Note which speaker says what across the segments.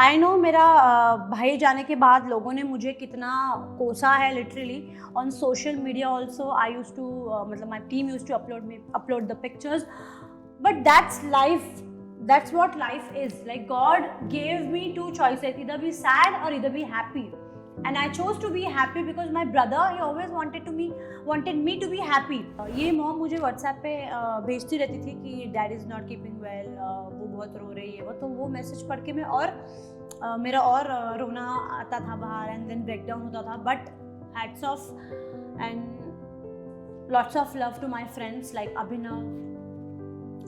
Speaker 1: I know मेरा भाई जाने के बाद लोगों ने मुझे कितना कोसा है literally on social media also. I use to मतलब my team use to upload the pictures, but that's life, that's what life is. Like God gave me two choices, either be sad or either be happy, and I chose to be happy because my brother, he always wanted me to be happy. ये mom मुझे WhatsApp पे भेजती रहती थी कि dad is not keeping well, वो बहुत रो रही है वो, तो वो मैसेज पढ़ के मैं और मेरा और रोना आता था बाहर एंड देन ब्रेक डाउन होता था. But hats off and lots of love to my friends like Abhinav,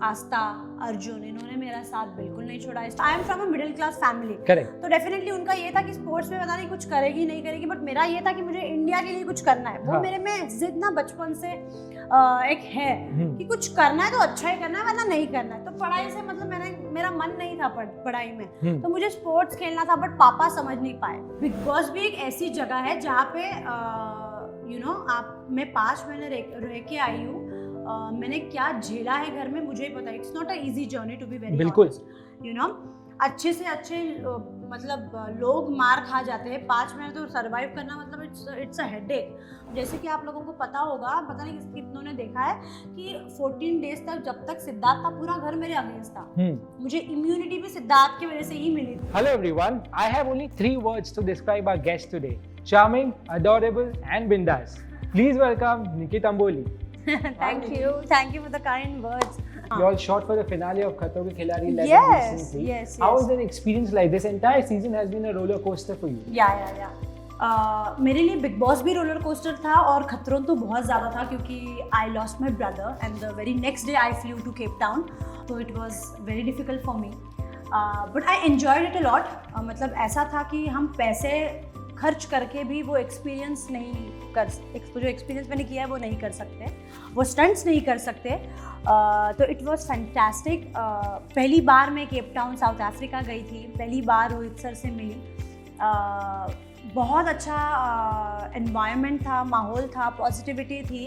Speaker 1: Astha, Arjun, इन्होंने मेरा साथ बिल्कुल नहीं छोड़ा. I am from a middle class family, तो डेफिनेटली उनका ये था कि स्पोर्ट्स में पता नहीं कुछ करेगी नहीं करेगी, बट मेरा ये था कि मुझे इंडिया के लिए कुछ करना है. वो मेरे में जिद ना बचपन से एक है कि कुछ करना है तो अच्छा ही करना है वरना नहीं करना है. तो पढ़ाई से मतलब मेरा मन नहीं था पढ़ाई में, तो मुझे स्पोर्ट्स खेलना था, बट पापा समझ नहीं पाए. बिग बॉस भी एक ऐसी जगह है जहाँ पे मैं 5 महीने रह के आई हूँ. मैंने क्या झेला है घर में मुझे ही पता है. It's not a easy journey to be very honest. अच्छे से अच्छे मतलब लोग मार खा जाते हैं. 5 महीने तो सरवाइव करना मतलब इट्स अ हेडेक. जैसे कि आप लोगों को पता होगा, पता नहीं कितनों ने देखा है कि 14 डेज तक जब तक सिद्धार्थ था पूरा घर मेरे अगेंस्ट था. मुझे इम्यूनिटी भी सिद्धार्थ की वजह से ही मिली थी.
Speaker 2: Hello everyone, I have only 3 words to describe our guest today: charming, adorable and bindas. Please welcome Nikki Tamboli.
Speaker 1: Thank you for the kind words.
Speaker 2: You all shot for the finale of Khatron Ke Khiladi 11
Speaker 1: Yes.
Speaker 2: recently. How was the experience like? This entire season has been a roller coaster for you.
Speaker 1: Yeah. मेरे लिए Bigg Boss भी roller coaster था और खतरों तो बहुत ज़्यादा था, क्योंकि I lost my brother and the very next day I flew to Cape Town, so it was very difficult for me, but I enjoyed it a lot. मतलब ऐसा था कि हम पैसे खर्च करके भी वो एक्सपीरियंस जो एक्सपीरियंस मैंने किया है वो नहीं कर सकते, वो स्टंट्स नहीं कर सकते. तो इट वाज फैंटास्टिक. पहली बार मैं केप टाउन साउथ अफ्रीका गई थी, पहली बार रोहित सर से मिली. बहुत अच्छा एनवायरनमेंट था, माहौल था, पॉजिटिविटी थी.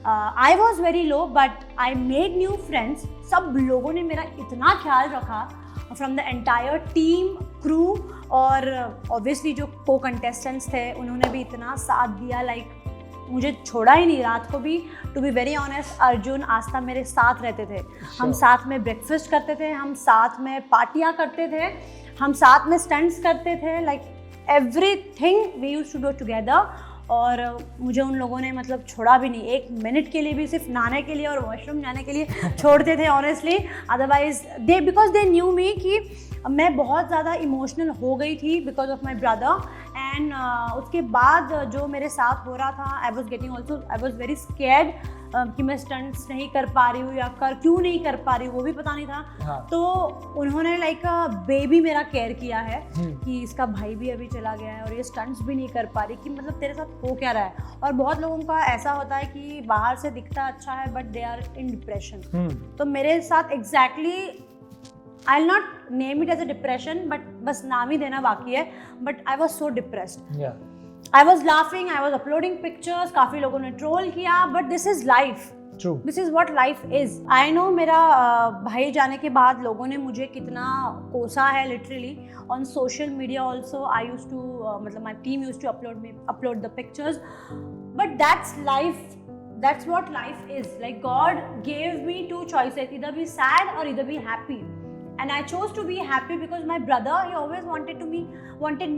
Speaker 1: I was very low but I made new friends. सब लोगों ने मेरा इतना ख्याल रखा from the entire team, crew, और ऑब्वियसली जो को कंटेस्टेंट्स थे उन्होंने भी इतना साथ दिया. लाइक मुझे छोड़ा ही नहीं. रात को भी to be very honest Arjun, Astha मेरे साथ रहते थे. हम साथ में ब्रेकफास्ट करते थे, हम साथ में पार्टियां करते थे, हम साथ में स्टंट्स करते थे. Like everything we used to do together. और मुझे उन लोगों ने मतलब छोड़ा भी नहीं. 1 मिनट के लिए भी, सिर्फ नहाने के लिए और वॉशरूम जाने के लिए छोड़ते थे honestly. Otherwise because they knew me कि मैं बहुत ज़्यादा इमोशनल हो गई थी because of my brother. And उसके बाद जो मेरे साथ हो रहा था, आई वॉज वेरी स्कैर्ड कि मैं स्टंट्स नहीं कर पा रही हूँ या क्यों नहीं कर पा रही हूँ, वो भी पता नहीं था. हाँ. तो उन्होंने लाइक बेबी मेरा केयर किया है कि इसका भाई भी अभी चला गया है और ये स्टंट्स भी नहीं कर पा रही, कि मतलब तेरे साथ हो क्या रहा है. और बहुत लोगों का ऐसा होता है कि बाहर से दिखता अच्छा है but they are in depression. तो मेरे साथ exactly, I will not name it as a depression, but बस नाम ही देना बाकी है. But I was so depressed. I was laughing, I was uploading pictures, काफ़ी लोगों ने ट्रोल किया, but this is life.
Speaker 2: True.
Speaker 1: This is what life is. I know मेरा भाई जाने के बाद लोगों ने मुझे कितना कोसा है literally on social media also. I used to मतलब my team used to upload the pictures, but that's life. That's what life is. Like God gave me 2 choices, either be sad or either be happy, and I chose to be happy because my brother, he always wanted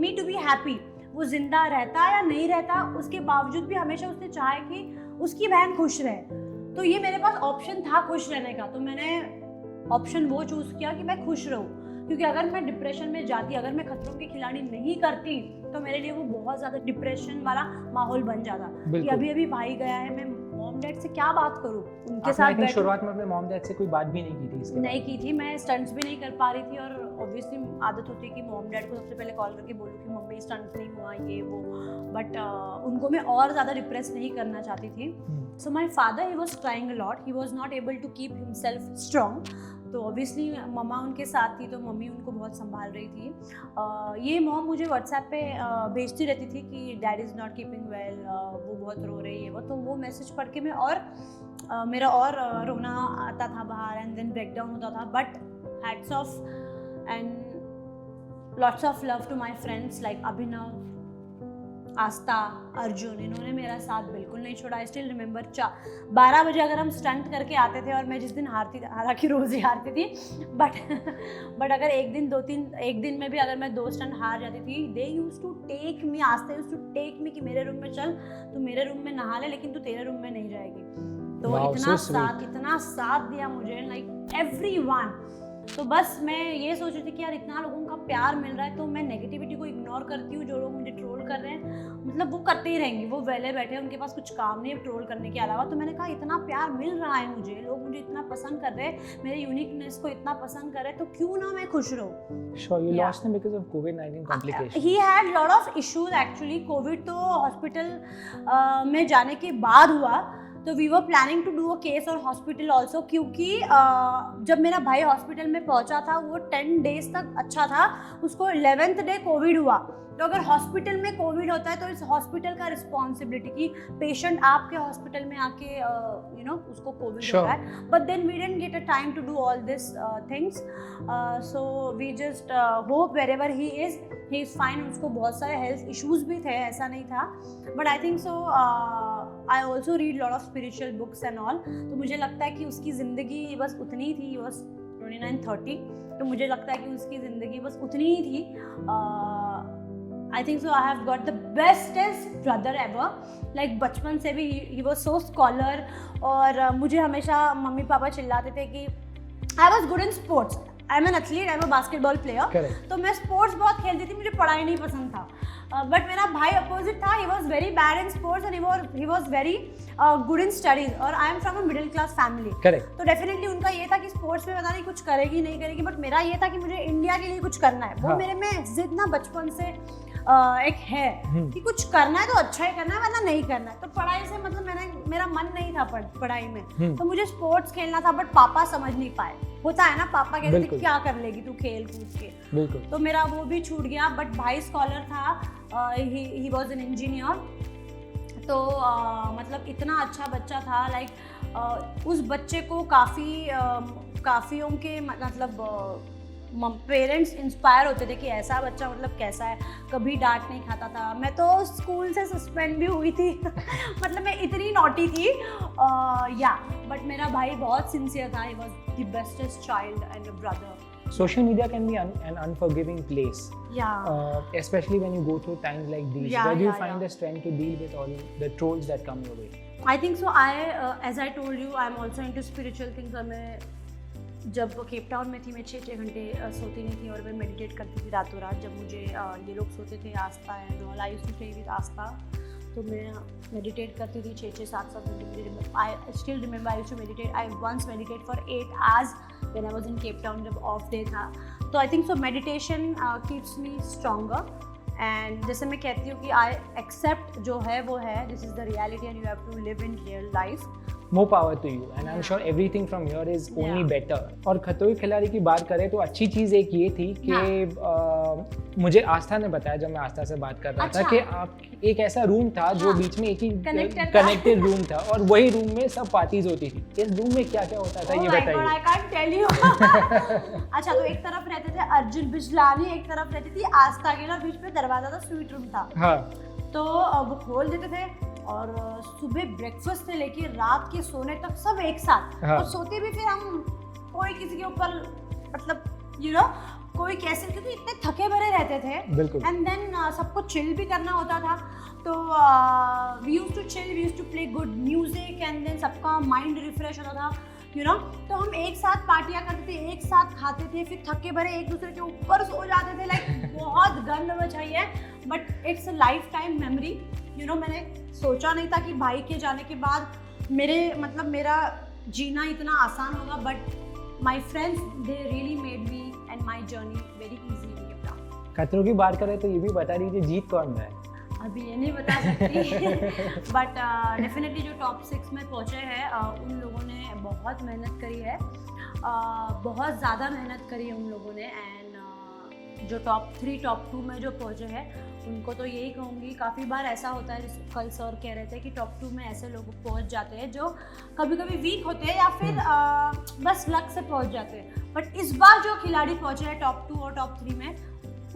Speaker 1: me to be happy. वो जिंदा रहता या नहीं रहता, उसके बावजूद भी हमेशा उसने चाहा कि उसकी बहन खुश रहे. तो ये मेरे पास ऑप्शन था खुश रहने का, तो मैंने ऑप्शन वो चूज किया कि मैं खुश रहूं. क्योंकि अगर मैं डिप्रेशन में जाती, अगर मैं खतरों के खिलाड़ी नहीं करती, तो मेरे लिए वो बहुत ज़्यादा डिप्रेशन वाला माहौल बन जाता. कि अभी भाई गया है, मैं मॉम डैड से क्या बात करूं, उनके साथ
Speaker 2: शुरुआत में अपने मॉम डैड से कोई बात भी नहीं की थी इसके
Speaker 1: नहीं की थी. मैं स्टंट्स भी नहीं कर पा रही थी, और ऑब्वियसली आदत होती है कि मॉम डैड को सबसे पहले कॉल करके बोलूँ कि मम्मी स्टंट्स नहीं हुआ ये वो, बट उनको मैं और ज़्यादा डिप्रेस नहीं करना चाहती थी. So my father, he was trying a lot, he was not able to keep himself strong. तो ऑब्वियसली मम्मा उनके साथ थी, तो मम्मी उनको बहुत संभाल रही थी. ये मॉम मुझे व्हाट्सएप पे भेजती रहती थी कि dad is not keeping well, वो बहुत रो रही है वो, तो वो मैसेज पढ़ के मैं और मेरा और रोना आता था बाहर एंड देन ब्रेक डाउन होता था. But hats off and lots of love to my friends like Abhinav, Astha, Arjun, इन्होंने मेरा साथ बिल्कुल नहीं छोड़ा। आई स्टिल रिमेंबर 12 बजे अगर हम स्टंट करके आते थे, और मैं जिस दिन हारती, हालांकि रोज़ ही हारती थी, बट अगर एक दिन में भी अगर मैं 2 स्टंट हार जाती थी, they use to take me, Astha use to take me कि मेरे रूम में चल, तू मेरे रूम में नहा ले, लेकिन तू तेरे रूम में नहीं जाएगी। तो
Speaker 2: Wow,
Speaker 1: इतना
Speaker 2: so sweet.
Speaker 1: इतना साथ दिया मुझे, लाइक एवरीवन। तो बस मैं ये सोच रही थी कि यार इतना लोगों का प्यार मिल रहा है, तो मैं नेगेटिविटी को इग्नोर करती हूँ। जो लोग मुझे ट्रोल कर रहे हैं, मतलब वो करते ही रहेंगे, वो वेले बैठे हैं, उनके पास कुछ काम नहीं है ट्रोल करने के अलावा। तो मैंने कहा इतना प्यार मिल रहा है मुझे, लोग मुझे इतना पसंद कर रहे हैं, मेरे यूनिकनेस को इतना पसंद कर रहे हैं, तो क्यों ना मैं खुश रहूँ।
Speaker 2: Sure, you
Speaker 1: Yeah.
Speaker 2: lost him because of COVID-19 complications.
Speaker 1: He had lot of issues actually. Covid तो हॉस्पिटल में जाने के बाद हुआ, तो we were planning to do a case और हॉस्पिटल ऑल्सो, क्योंकि जब मेरा भाई हॉस्पिटल में पहुंचा था, वो 10 डेज तक अच्छा था, उसको 11th डे कोविड हुआ। तो अगर हॉस्पिटल में कोविड होता है तो इस हॉस्पिटल का रिस्पॉन्सिबिलिटी कि पेशेंट आपके हॉस्पिटल में आके उसको कोविड
Speaker 2: Sure.
Speaker 1: हो रहा है। But then we didn't get a time to do all this things, so we just hope wherever he is fine. उसको बहुत सारे हेल्थ इश्यूज भी थे, ऐसा नहीं था, but I think so I also read lot of spiritual books and all. तो मुझे लगता है कि उसकी ज़िंदगी बस उतनी ही थी, बस 29-30, तो मुझे लगता है कि उसकी ज़िंदगी बस उतनी ही थी। आई think so I have got the bestest brother ever. Like बचपन से भी ही वॉज सो स्कॉलर, और मुझे हमेशा मम्मी पापा चिल्लाते थे कि I was good in sports, I am an athlete, I am a basketball player. तो मैं स्पोर्ट्स बहुत खेलती थी, मुझे पढ़ाई नहीं पसंद था। बट मेरा भाई अपोजिट था, he was very bad in sports and he was very good in studies, और I am from a middle class family.
Speaker 2: Correct.
Speaker 1: तो डेफिनेटली उनका ये था कि स्पोर्ट्स में पता नहीं कुछ करेगी नहीं करेगी, बट मेरा ये था कि मुझे इंडिया के लिए कुछ करना है। वो
Speaker 2: हाँ.
Speaker 1: मेरे में जिद ना बचपन से एक है कि कुछ करना है तो अच्छा ही करना है, वरना नहीं करना है। तो पढ़ाई से मतलब मेरा मन नहीं था पढ़ाई में, तो मुझे स्पोर्ट्स खेलना था, बट पापा समझ नहीं पाए। होता है ना, पापा कहते थे
Speaker 2: बिल्कुल.
Speaker 1: क्या कर लेगी तू खेल कूद के,
Speaker 2: बिल्कुल.
Speaker 1: तो मेरा वो भी छूट गया। बट भाई स्कॉलर था, ही वॉज एन इंजीनियर, तो मतलब इतना अच्छा बच्चा था। लाइक उस बच्चे को काफ़ियों के मतलब पेरेंट्स इंस्पायर होते थे कि ऐसा बच्चा मतलब कैसा है, कभी डांट नहीं खाता था। मैं तो स्कूल से सस्पेंड भी हुई थी मतलब मैं इतनी नॉटी थी, या बट मेरा भाई बहुत सिंसियर था, he was the bestest child and a brother.
Speaker 2: Social media can be an unforgiving place,
Speaker 1: Yeah.
Speaker 2: Especially when you go through times like these.
Speaker 1: Yeah,
Speaker 2: Where do you
Speaker 1: yeah,
Speaker 2: find
Speaker 1: yeah.
Speaker 2: the strength to deal with all the trolls that come your way?
Speaker 1: I think so. As I told you, I'm also into spiritual things. और मैं जब Cape Town में थी, मैं 6 घंटे सोती नहीं थी, और मैं मेडिटेट करती थी रातों रात। जब मुझे ये लोग सोते थे, Astha and all, I used to stay with Astha, तो मैं मेडिटेट करती थी 6-7 घंटे। I still remember I used to meditate, I once meditate for 8 hours when I was in Cape Town, जब ऑफ डे था। तो I think so meditation keeps me stronger. And जैसे मैं कहती हूँ कि आई एक्सेप्ट जो है वो है, this is the reality and you have to live in real life.
Speaker 2: More power to you, and I'm sure everything from here is only better. और खतरों के खिलाड़ी की बात करें तो अच्छी चीज़ एक ये थी कि मुझे आस्था ने बताया, जब मैं आस्था से बात कर रहा था, कि आप एक ऐसा रूम था जो बीच में एक ही कनेक्टेड रूम था, और वही रूम में सब पार्टीज होती थी। इस रूम में क्या क्या होता था, ये बताइए।
Speaker 1: I can't tell you. अच्छा, तो एक तरफ रहते थे अर्जुन बिजलानी, एक तरफ रहती थी आस्था गिल, और बीच में दरवाजा था, स्वीट रूम था।
Speaker 2: हाँ.
Speaker 1: तो वो खोल देते थे, और सुबह ब्रेकफास्ट से लेके रात के सोने तक सब एक साथ।
Speaker 2: हाँ.
Speaker 1: और सोते भी फिर हम कोई किसी के ऊपर, मतलब कोई कैसे, क्योंकि इतने थके भरे रहते थे।
Speaker 2: बिल्कुल.
Speaker 1: एंड देन सबको चिल भी करना होता था, तो we used to chill, we used to play good music, and then सबका माइंड रिफ्रेश होता था, तो हम एक साथ पार्टियां करते थे, एक साथ खाते थे, फिर थके भरे एक दूसरे के ऊपर सो जाते थे। लाइक बहुत गंद मचाई है, but it's a life time memory. मैंने सोचा नहीं था कि भाई के जाने के बाद मेरा जीना इतना आसान होगा, but my friends they really made me and my journey very easy in Cape town.
Speaker 2: खतरों की बात करें तो ये भी बता दीजिए, जीत कौन रहा है?
Speaker 1: अभी ये नहीं बता सकती बट डेफिनेटली जो टॉप 6 में पहुँचे हैं उन लोगों ने बहुत मेहनत करी है, बहुत ज़्यादा मेहनत करी है उन लोगों ने। एंड जो टॉप 3 टॉप 2 में जो पहुँचे हैं उनको तो यही कहूँगी, काफ़ी बार ऐसा होता है, जैसे कल सर कह रहे थे कि टॉप 2 में ऐसे लोग पहुँच जाते हैं जो कभी कभी वीक होते हैं या फिर बस लक से पहुँच जाते हैं। बट इस बार जो खिलाड़ी पहुँचे हैं टॉप 2 और टॉप 3 में,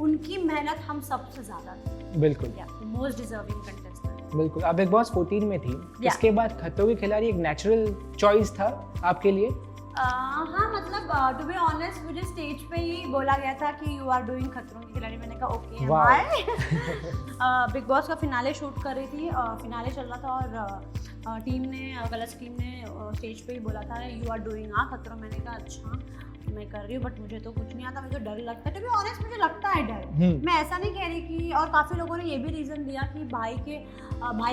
Speaker 1: उनकी मेहनत हम सबसे ज़्यादा थी।
Speaker 2: बिल्कुल
Speaker 1: मोस्ट डिजर्विंग कंटेस्टेंट।
Speaker 2: बिल्कुल। आप बिग बॉस 14 में थी, इसके बाद खतरों के खिलाड़ी एक नेचुरल चॉइस था आपके लिए?
Speaker 1: हाँ, मतलब टू बी ऑनेस्ट मुझे स्टेज पे ही बोला गया था कि यू आर डूइंग खतरों के खिलाड़ी। मैंने कहा ओके बाय। बिग बॉस का फिनाले शूट कर रही थी, फिनाले चल रहा था और टीम ने, कलर्स टीम ने स्टेज पे ही बोला था यू आर डूइंग खतरों। मैंने कहा अच्छा मैं कर रही हूँ, बट मुझे तो कुछ नहीं आता, मुझे डर लगता है। टू बी ऑनेस्ट मुझे लगता है डर, मैं ऐसा नहीं कह रही कि, और काफ़ी लोगों ने ये भी रीज़न दिया कि भाई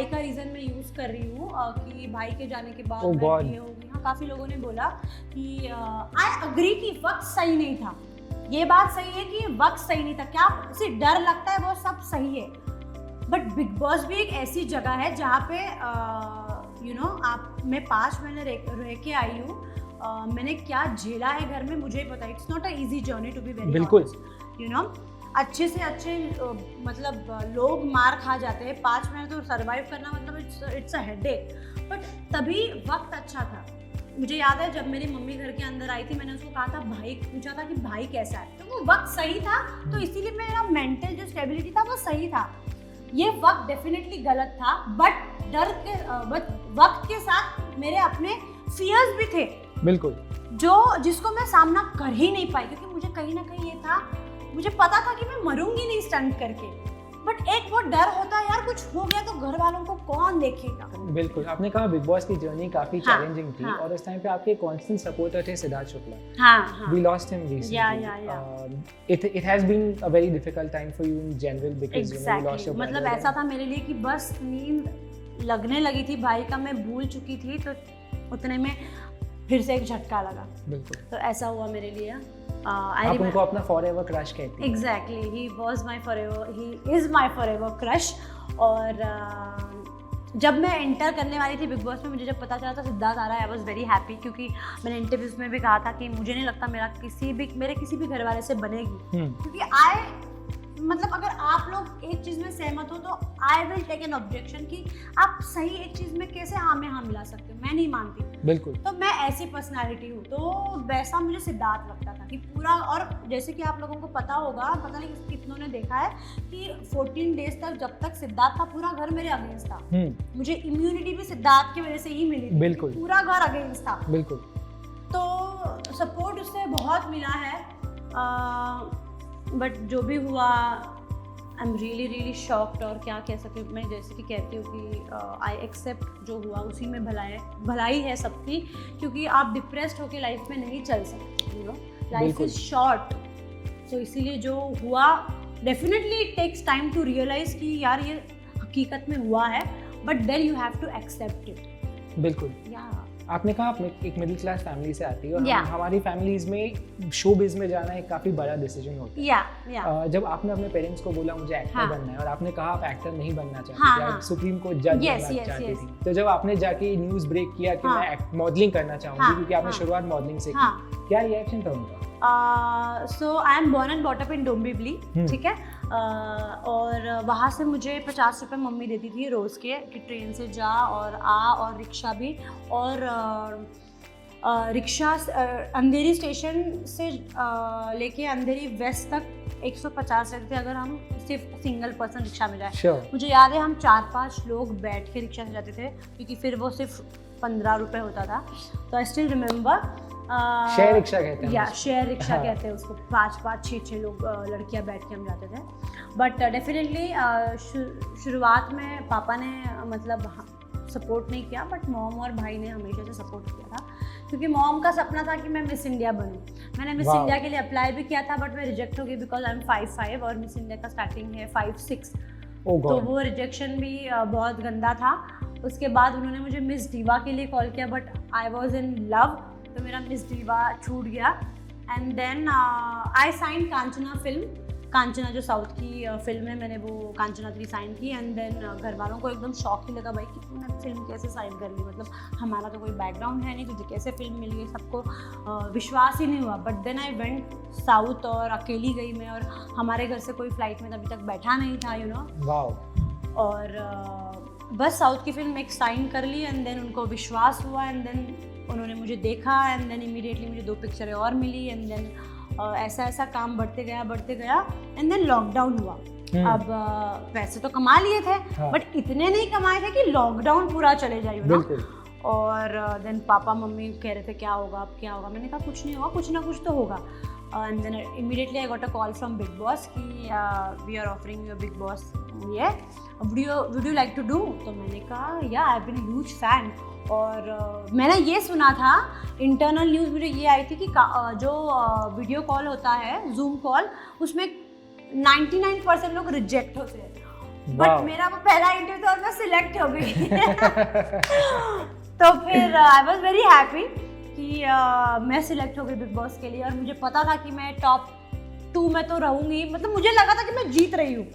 Speaker 1: का रीज़न मैं यूज़ कर रही हूँ कि भाई के जाने के बाद ये होगी। हाँ, काफ़ी लोगों ने बोला कि आई अग्री कि वक्त सही नहीं था। ये बात सही है कि वक्त सही नहीं था, क्या सिर्फ डर लगता है वो सब सही है, बट बिग बॉस भी एक ऐसी जगह है जहाँ पे आप, मैं 5 महीने रह के आई हूँ, मैंने क्या झेला है घर में मुझे ही पता है। It's not a easy journey to be very
Speaker 2: बिल्कुल,
Speaker 1: अच्छे से अच्छे मतलब लोग मार खा जाते हैं, 5 महीने तो सर्वाइव करना मतलब इट्स अ हेडेक, बट तभी वक्त अच्छा था। मुझे याद है जब मेरी मम्मी घर के अंदर आई थी, मैंने उसको कहा था, भाई पूछा था कि भाई कैसा है, तो वो वक्त सही था, तो इसीलिए मेरा मेंटल जो स्टेबिलिटी था वो सही था। ये वक्त डेफिनेटली गलत था, बट वक्त के साथ मेरे अपने फियर्स भी थे,
Speaker 2: बिल्कुल,
Speaker 1: जिसको मैं सामना कर ही नहीं पाई, क्योंकि मुझे कहीं ना कहीं ये था, मुझे पता था कि मैं मरूंगी नहीं स्टंट करके, बट एक वो डर होता है यार कुछ हो गया तो घर वालों को कौन देखेगा।
Speaker 2: बिल्कुल, आपने कहा बिग बॉस की जर्नी काफी चैलेंजिंग थी, और उस टाइम पे आपके कांस्टेंट सपोर्टर थे Siddharth Shukla. We lost him recently. It has been a very difficult time for you in general because you lost your brother.
Speaker 1: मतलब ऐसा था मेरे लिए कि बस नींद लगने लगी थी, भाई का मैं भूल चुकी थी, तो उतने में फिर से एक झटका लगा।
Speaker 2: बिल्कुल,
Speaker 1: तो ऐसा हुआ मेरे लिए।
Speaker 2: आप उनको अपना फॉरएवर क्रश कहती हैं।
Speaker 1: Exactly, he was my forever, he is my forever crush. और जब मैं एंटर करने वाली थी बिग बॉस में, मुझे जब पता चला था सिद्धार्थ आ रहा है, आई वाज वेरी हैप्पी, क्योंकि मैंने इंटरव्यूज में भी कहा था कि मुझे नहीं लगता मेरे किसी भी घर वाले से बनेगी, क्योंकि मतलब अगर आप लोग एक चीज में सहमत हो तो I will take an objection कि आप सही एक चीज में कैसे हाँ में हाँ मिला सकते हो, मैं नहीं मानती।
Speaker 2: बिल्कुल, तो
Speaker 1: मैं ऐसी पर्सनालिटी हूँ, तो वैसा मुझे सिद्धार्थ लगता था कि पूरा। और जैसे कि आप लोगों को पता होगा, पता नहीं कितनों ने देखा है कि 14 डेज तक जब तक सिद्धार्थ था, पूरा घर मेरे अगेंस्ट था। मुझे इम्यूनिटी भी सिद्धार्थ की वजह से ही मिली थी।
Speaker 2: बिल्कुल,
Speaker 1: पूरा घर अगेंस्ट था।
Speaker 2: बिल्कुल,
Speaker 1: तो सपोर्ट उससे बहुत मिला है, बट जो भी हुआ आई एम रियली शॉक्ड। और क्या कह सके, मैं जैसे कि कहती हूँ कि आई एक्सेप्ट जो हुआ उसी में भलाई है सबकी, क्योंकि आप डिप्रेस्ड होकर लाइफ में नहीं चल सकते, लाइफ इज शॉर्ट। तो इसीलिए जो हुआ, definitely it takes time to realise कि यार ये हकीकत में हुआ है, but then you have to accept it.
Speaker 2: बिल्कुल, आपने कहा आप एक मिडिल क्लास फैमिली से आती है, और हमारी फैमिलीज में शोबिज में जाना एक काफी बड़ा डिसीजन होता है। जब आपने अपने पेरेंट्स को बोला मुझे एक्टर बनना है, और आपने कहा आप एक्टर नहीं बनना चाहती थी, आप सुप्रीम कोर्ट जज बनना चाहती थी, तो जब आपने जाके न्यूज़ ब्रेक किया कि मैं मॉडलिंग करना चाहूंगी, क्योंकि आपने शुरुआत मॉडलिंग से की, क्या रिएक्शन था उनका?
Speaker 1: So I am born and bought up in Dombivli, ठीक है, और वहाँ से मुझे 50 रुपये मम्मी देती थी रोज़ के, कि ट्रेन से जा और आ, और रिक्शा भी, और रिक्शा अंधेरी स्टेशन से लेके अंधेरी वेस्ट तक 150 रहते थे अगर हम सिर्फ सिंगल पर्सन रिक्शा में जाए। मुझे याद है हम 4-5 लोग बैठ के रिक्शा से जाते थे, क्योंकि फिर वो सिर्फ 15 रुपये होता था। तो आई स्टिल रिमेंबर,
Speaker 2: शेयर रिक्शा कहते हैं,
Speaker 1: शेयर रिक्शा कहते हैं उसको। 5-5, 6-6 लोग लड़कियां बैठ के हम जाते थे। बट डेफिनेटली शुरुआत में पापा ने मतलब सपोर्ट नहीं किया, बट मॉम और भाई ने हमेशा से सपोर्ट किया था, क्योंकि मॉम का सपना था कि मैं मिस इंडिया बनूं। मैंने मिस इंडिया के लिए अप्लाई भी किया था, बट मैं रिजेक्ट हो गई, बिकॉज आई एम 5'5" और मिस इंडिया का स्टार्टिंग है 5'6", तो वो रिजेक्शन भी बहुत गंदा था। उसके बाद उन्होंने मुझे मिस डीवा के लिए कॉल किया, but I was in love, तो मेरा मिस डीवा छूट गया। And then I sign Kanchana film, Kanchana जो साउथ की फिल्म है, मैंने वो कांचना 3 साइन की। एंड देन घर वालों को एकदम शॉक ही लगा, भाई कि तूने फिल्म कैसे साइन कर ली, मतलब हमारा तो कोई बैकग्राउंड है नहीं, तुझे कैसे फिल्म मिल गई, सबको विश्वास ही नहीं हुआ। But then I went south, और अकेली गई मैं, और हमारे घर से कोई फ्लाइट में अभी तक बैठा नहीं था, यू नो। और बस साउथ की फिल्म एक साइन कर ली, एंड देन उनको विश्वास हुआ, एंड देन उन्होंने मुझे देखा, एंड देन इमीडिएटली मुझे 2 पिक्चरें और मिली, एंड देन ऐसा ऐसा काम बढ़ते गया एंड देन लॉकडाउन हुआ। अब पैसे तो कमा लिए थे बट इतने नहीं कमाए थे कि लॉकडाउन पूरा चले जाए ना। और देन पापा मम्मी कह रहे थे क्या होगा अब क्या होगा, मैंने कहा कुछ नहीं होगा, कुछ ना कुछ तो होगा। And then immediately I got a call from Bigg Boss कि we are offering you Bigg Boss ये would you like to do. तो मैंने कहा yeah I have been huge fan. और मैंने ये सुना था, इंटरनल न्यूज़ मुझे ये आई थी कि जो वीडियो कॉल होता है जूम कॉल उसमें 99% लोग रिजेक्ट होते हैं, बट मेरा वो पहला इंटरव्यू था और मैं सिलेक्ट हो गई। तो फिर आई वॉज वेरी हैप्पी कि मैं सिलेक्ट हो गई बिग बॉस के लिए। और मुझे पता था कि मैं टॉप 2 में तो रहूंगी, मतलब मुझे लगा था कि मैं जीत रही हूँ।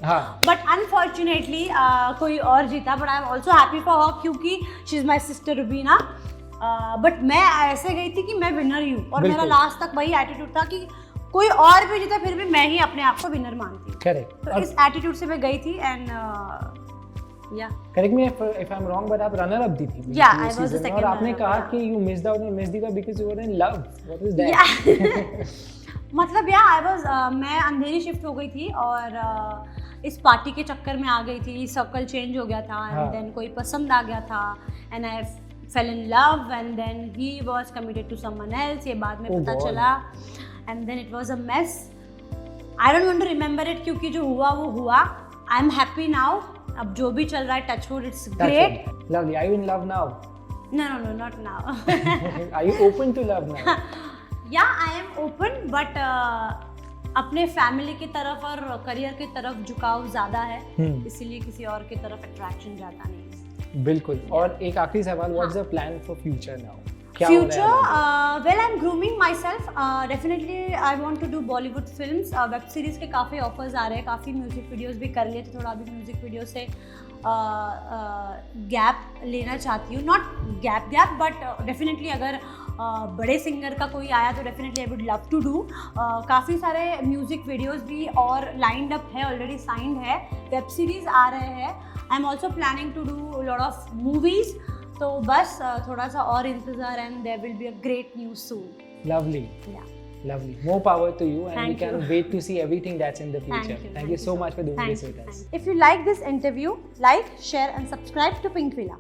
Speaker 1: बट अनफॉर्चुनेटली कोई और जीता, but I am also happy for her क्योंकि she is my sister Rubina. But मैं ऐसे गई थी कि मैं विनर ही हूँ, और मेरा लास्ट तक वही एटीट्यूड था कि कोई और भी जीता फिर भी मैं ही अपने आप को विनर मानती हूँ।
Speaker 2: करेक्ट।
Speaker 1: तो इस एटीट्यूड से मैं गई थी एंड या
Speaker 2: correct me if I am wrong but आप रनर अप दी थी।
Speaker 1: या आई वाज द सेकंड।
Speaker 2: और आपने कहा कि you missed out because you were in love. What is that?
Speaker 1: मतलब या आई वाज मैं अंधेरी शिफ्ट हो गई थी और इस पार्टी के चक्कर में आ गई थी, सर्कल चेंज हो गया था एंड देन कोई पसंद आ गया था and I fell in love and then he was committed to someone else। ये बाद में पता चला and then it was a mess। I don't want to remember it क्योंकि जो हुआ वो हुआ। I am happy now। अब जो भी चल रहा है touch wood, it's great।
Speaker 2: Lovely। Are you in love now?
Speaker 1: No, not now।
Speaker 2: Are you open to love now?
Speaker 1: Yeah, I am open but अपने फैमिली की तरफ और करियर की तरफ झुकाव ज़्यादा है, इसीलिए किसी और की तरफ अट्रैक्शन ज़्यादा नहीं है।
Speaker 2: बिल्कुल। और एक आखिरी सवाल, what's the plan for future now?
Speaker 1: Future, well, I'm grooming myself. Definitely, I want to do Bollywood films. Web series के काफ़ी ऑफर्स आ रहे हैं, काफ़ी म्यूजिक वीडियोस भी कर लिए थे, थोड़ा अभी म्यूजिक वीडियो से गैप लेना चाहती हूँ। नॉट गैप बट डेफिनेटली अगर बड़े सिंगर का कोई आया तो definitely I would love to do. काफ़ी सारे म्यूजिक वीडियोस भी और लाइंड अप है, ऑलरेडी साइंड है, वेब सीरीज़ आ रहे हैं। I am also planning to do lot of movies. तो बस थोड़ा सा और इंतजार and there will be a great news soon.
Speaker 2: Lovely. Lovely. More power to you and we can wait to see everything that's in the future. Thank you so much for doing this with us.
Speaker 1: If you like this interview, like, share and subscribe to Pink Villa.